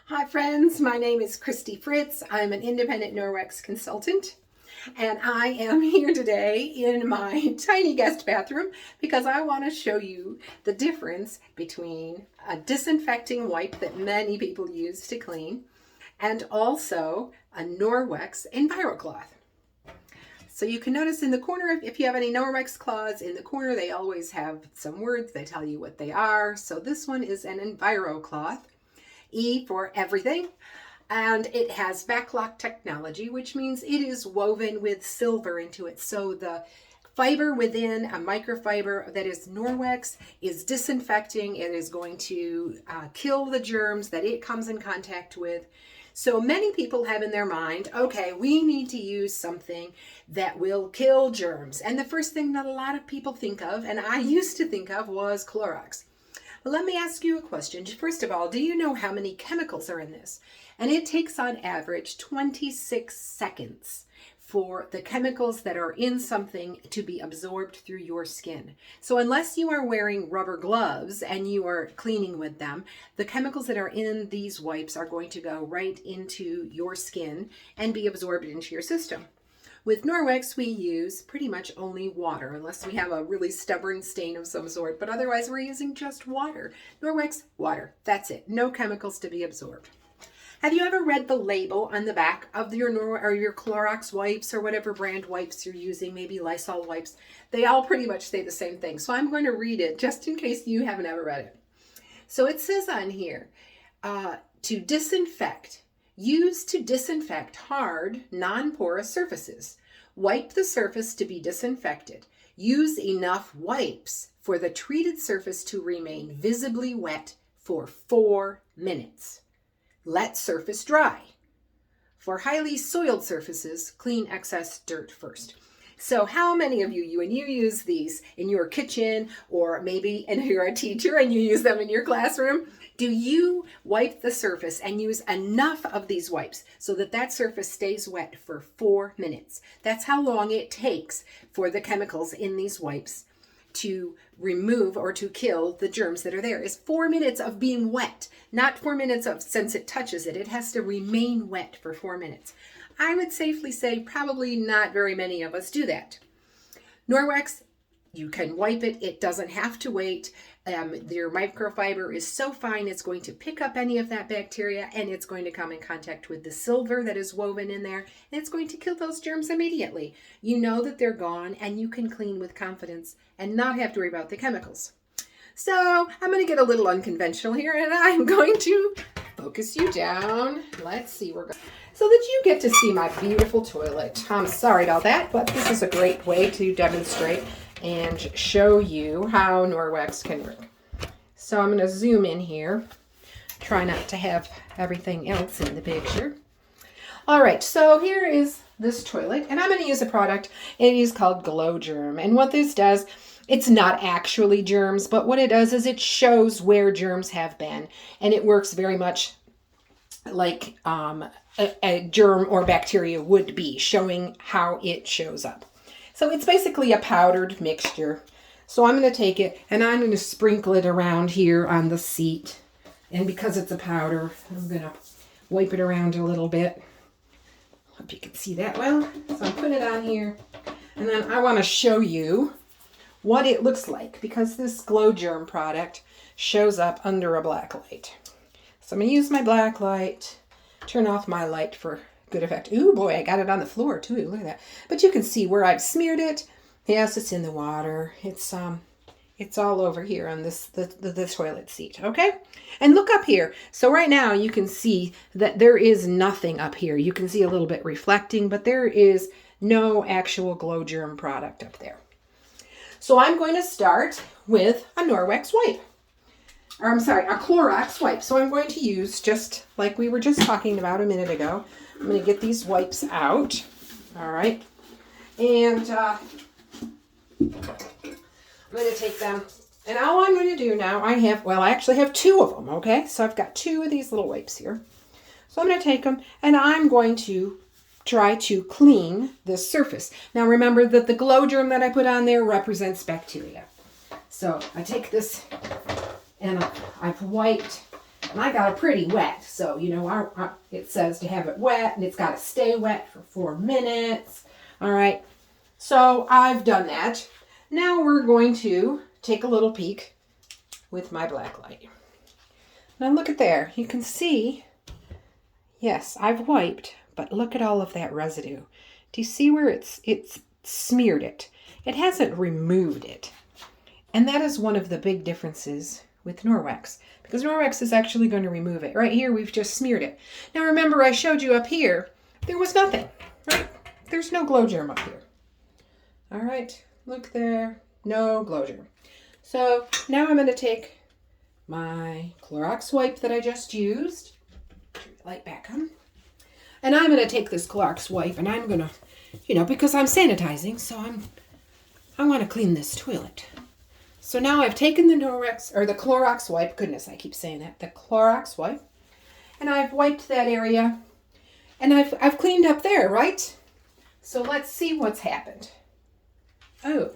Hi friends, my name is Christy Fritz. I'm an independent Norwex consultant and I am here today in my tiny guest bathroom because I want to show you the difference between a disinfecting wipe that many people use to clean and also a Norwex EnviroCloth. So you can notice in the corner, if you have any Norwex cloths, in the corner they always have some words, they tell you what they are. So this one is an EnviroCloth. E for everything, and it has backlock technology, which means it is woven with silver into it. So the fiber within a microfiber that is Norwex is disinfecting. It is going to kill the germs that it comes in contact with. So many people have in their mind, okay, we need to use something that will kill germs. And the first thing that a lot of people think of, and I used to think of, was Clorox. Let me ask you a question. First of all, do you know how many chemicals are in this? And it takes on average 26 seconds for the chemicals that are in something to be absorbed through your skin. So unless you are wearing rubber gloves and you are cleaning with them, the chemicals that are in these wipes are going to go right into your skin and be absorbed into your system. With Norwex, we use pretty much only water, unless we have a really stubborn stain of some sort, but otherwise we're using just water. Norwex, water, that's it. No chemicals to be absorbed. Have you ever read the label on the back of your Clorox wipes or whatever brand wipes you're using, maybe Lysol wipes? They all pretty much say the same thing. So I'm going to read it just in case you haven't ever read it. So it says on here, to disinfect. Used to disinfect hard, non-porous surfaces. Wipe the surface to be disinfected. Use enough wipes for the treated surface to remain visibly wet for 4 minutes. Let surface dry. For highly soiled surfaces, clean excess dirt first. So how many of you, when you use these in your kitchen, or maybe and you're a teacher and you use them in your classroom, do you wipe the surface and use enough of these wipes so that that surface stays wet for 4 minutes? That's how long it takes for the chemicals in these wipes to remove or to kill the germs that are there. Is 4 minutes of being wet, not 4 minutes of since it touches it. It has to remain wet for 4 minutes. I would safely say probably not very many of us do that. Norwex, you can wipe it. It doesn't have to wait. Your microfiber is so fine, it's going to pick up any of that bacteria and it's going to come in contact with the silver that is woven in there, and it's going to kill those germs immediately. You know that they're gone and you can clean with confidence and not have to worry about the chemicals. So I'm going to get a little unconventional here and I'm going to focus you down. Let's see, so that you get to see my beautiful toilet. I'm sorry about that, but this is a great way to demonstrate and show you how Norwex can work. So I'm going to zoom in here. Try not to have everything else in the picture. All right, so here is this toilet, and I'm going to use a product. It is called Glow Germ, and what this does, it's not actually germs, but what it does is it shows where germs have been, and it works very much like a germ or bacteria would be, showing how it shows up. So it's basically a powdered mixture. So I'm going to take it and I'm going to sprinkle it around here on the seat. And because it's a powder, I'm going to wipe it around a little bit. Hope you can see that well. So I'm putting it on here. And then I want to show you what it looks like, because this Glow Germ product shows up under a black light. So I'm going to use my black light, turn off my light for good effect. Ooh, boy, I got it on the floor too. Look at that. But you can see where I've smeared it. Yes, it's in the water. It's all over here on the toilet seat, okay? And look up here. So right now you can see that there is nothing up here. You can see a little bit reflecting, but there is no actual Glow Germ product up there. So I'm going to start with a Norwex wipe. Or I'm sorry, a Clorox wipe. So I'm going to use, just like we were just talking about a minute ago, I'm going to get these wipes out. All right. And I'm going to take them. And all I'm going to do now, I actually have 2 of them, okay? So I've got 2 of these little wipes here. So I'm going to take them and I'm going to try to clean this surface. Now remember that the Glow Germ that I put on there represents bacteria. So I take this and I've wiped And I got it pretty wet. So, you know, it says to have it wet, and it's got to stay wet for 4 minutes. All right. So I've done that. Now we're going to take a little peek with my black light. Now look at there. You can see, yes, I've wiped, but look at all of that residue. Do you see where it's smeared it? It hasn't removed it. And that is one of the big differences with Norwex, because Norwex is actually going to remove it. Right here, we've just smeared it. Now remember, I showed you up here, there was nothing, right? There's no glow germ up here. All right, look there, no glow germ. So now I'm going to take my Clorox wipe that I just used, turn the light back on, and I'm going to take this Clorox wipe, and I'm going to, you know, because I'm sanitizing, so I want to clean this toilet. So now I've taken the Norwex, or the Clorox wipe, goodness, I keep saying that, the Clorox wipe, and I've wiped that area, and I've cleaned up there, right? So let's see what's happened. Oh,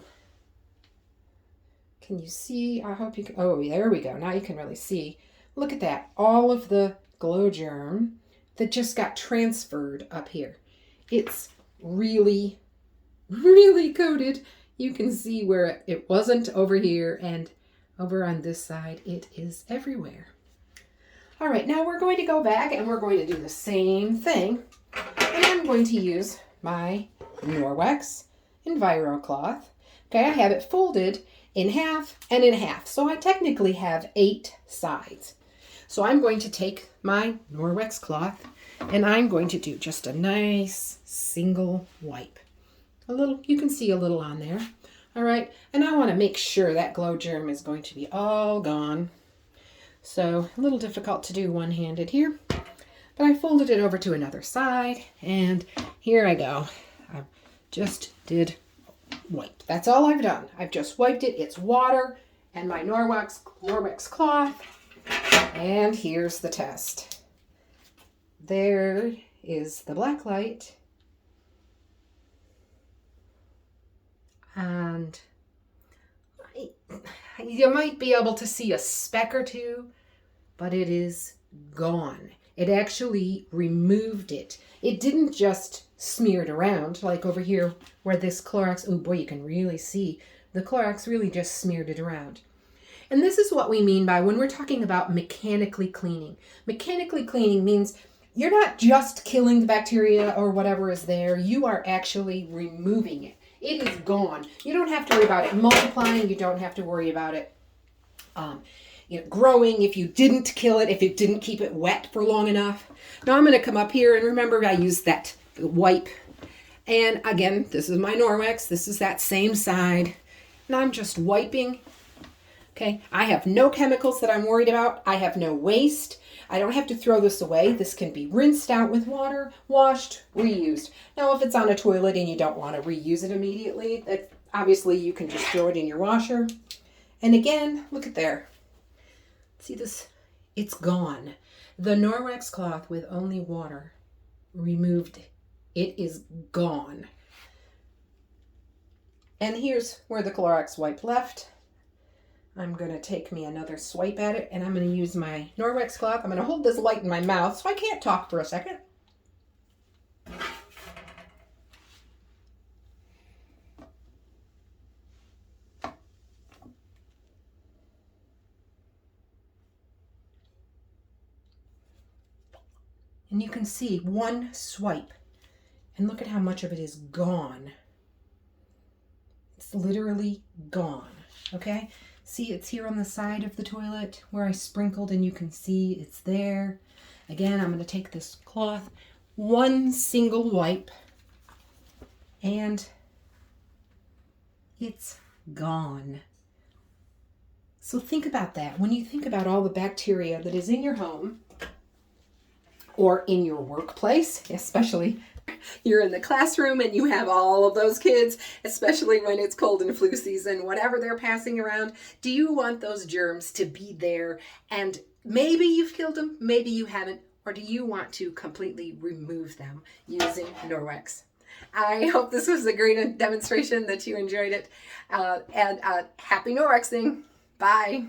can you see? I hope you can, oh, there we go. Now you can really see. Look at that, all of the glow germ that just got transferred up here. It's really, really coated. You can see where it wasn't over here, and over on this side, it is everywhere. All right, now we're going to go back and we're going to do the same thing. And I'm going to use my Norwex Enviro cloth. Okay, I have it folded in half and in half. So I technically have 8 sides. So I'm going to take my Norwex cloth and I'm going to do just a nice single wipe. A little, you can see a little on there. All right, and I want to make sure that glow germ is going to be all gone. So a little difficult to do one-handed here, but I folded it over to another side, and here I go. I just did wipe. That's all I've done. I've just wiped it. It's water and my Norwex cloth, and here's the test. There is the black light. And you might be able to see a speck or two, but it is gone. It actually removed it. It didn't just smear it around like over here where this Clorox, oh boy, you can really see the Clorox really just smeared it around. And this is what we mean by when we're talking about mechanically cleaning. Mechanically cleaning means you're not just killing the bacteria or whatever is there, you are actually removing it. It is gone. You don't have to worry about it multiplying. You don't have to worry about it growing if you didn't kill it, if it didn't keep it wet for long enough. Now I'm going to come up here, and remember I used that wipe. And again, this is my Norwex. This is that same side. And I'm just wiping. Okay, I have no chemicals that I'm worried about. I have no waste. I don't have to throw this away. This can be rinsed out with water, washed, reused. Now, if it's on a toilet and you don't want to reuse it immediately, that obviously you can just throw it in your washer. And again, look at there. See this? It's gone. The Norwex cloth with only water removed it. It is gone. And here's where the Clorox wipe left. I'm going to take me another swipe at it, and I'm going to use my Norwex cloth. I'm going to hold this light in my mouth so I can't talk for a second. And you can see one swipe, and look at how much of it is gone. It's literally gone, okay? See, it's here on the side of the toilet where I sprinkled, and you can see it's there. Again, I'm going to take this cloth, one single wipe, and it's gone. So think about that. When you think about all the bacteria that is in your home or in your workplace, especially you're in the classroom and you have all of those kids, especially when it's cold and flu season, whatever they're passing around, do you want those germs to be there? And maybe you've killed them, maybe you haven't, or do you want to completely remove them using Norwex? I hope this was a great demonstration, that you enjoyed it, and happy Norwexing. Bye.